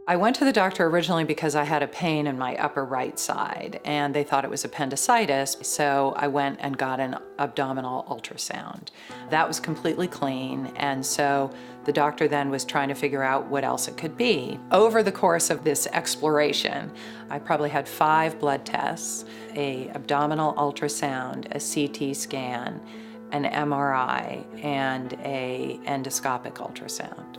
I went to the doctor originally because I had a pain in my upper right side, and they thought it was appendicitis, so I went and got an abdominal ultrasound. That was completely clean, and so the doctor then was trying to figure out what else it could be. Over the course of this exploration, I probably had 5 blood tests, an abdominal ultrasound, a CT scan, an MRI, and an endoscopic ultrasound.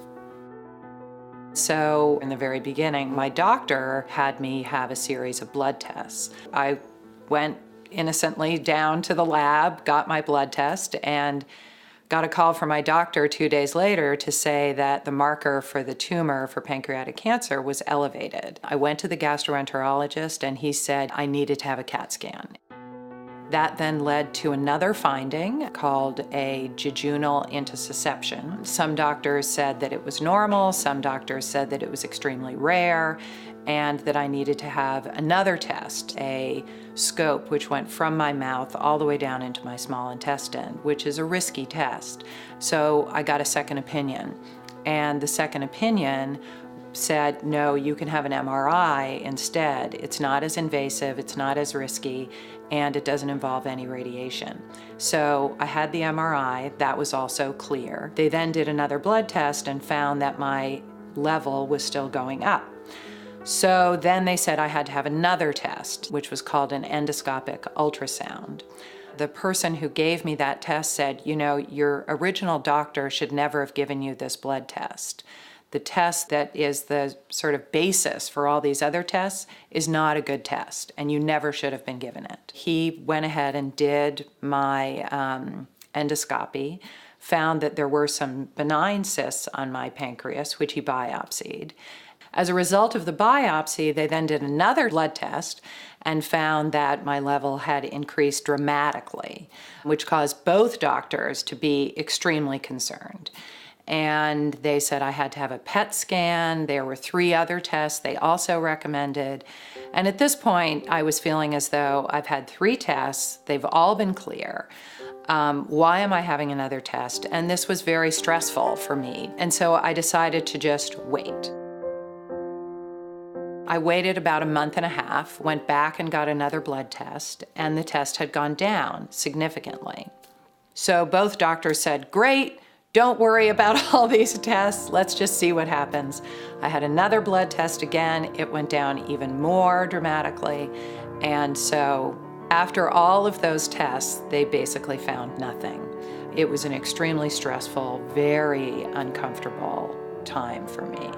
So in the very beginning, my doctor had me have a series of blood tests. I went innocently down to the lab, got my blood test, and got a call from my doctor 2 days later to say that the marker for the tumor for pancreatic cancer was elevated. I went to the gastroenterologist and he said I needed to have a CAT scan. That then led to another finding called a jejunal intussusception. Some doctors said that it was normal, some doctors said that it was extremely rare, and that I needed to have another test, a scope which went from my mouth all the way down into my small intestine, which is a risky test. So I got a second opinion, and the second opinion said, no, you can have an MRI instead. It's not as invasive, it's not as risky, and it doesn't involve any radiation. So I had the MRI, that was also clear. They then did another blood test and found that my level was still going up. So then they said I had to have another test, which was called an endoscopic ultrasound. The person who gave me that test said, you know, your original doctor should never have given you this blood test. The test that is the sort of basis for all these other tests is not a good test, and you never should have been given it. He went ahead and did my endoscopy, found that there were some benign cysts on my pancreas, which he biopsied. As a result of the biopsy, they then did another blood test and found that my level had increased dramatically, which caused both doctors to be extremely concerned. And they said I had to have a PET scan. There were 3 other tests they also recommended. And at this point, I was feeling as though I've had 3 tests. They've all been clear. Why am I having another test? And this was very stressful for me. And so I decided to just wait. I waited about a month and a half, went back and got another blood test, and the test had gone down significantly. So both doctors said, great, don't worry about all these tests, let's just see what happens. I had another blood test again, it went down even more dramatically, and so after all of those tests, they basically found nothing. It was an extremely stressful, very uncomfortable time for me.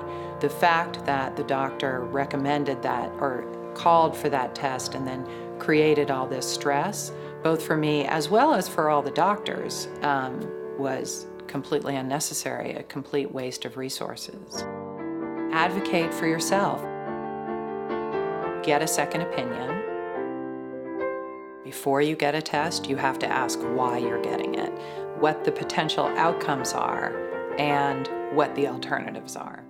The fact that the doctor recommended that or called for that test and then created all this stress, both for me as well as for all the doctors, was completely unnecessary, a complete waste of resources. Advocate for yourself. Get a second opinion. Before you get a test, you have to ask why you're getting it, what the potential outcomes are, and what the alternatives are.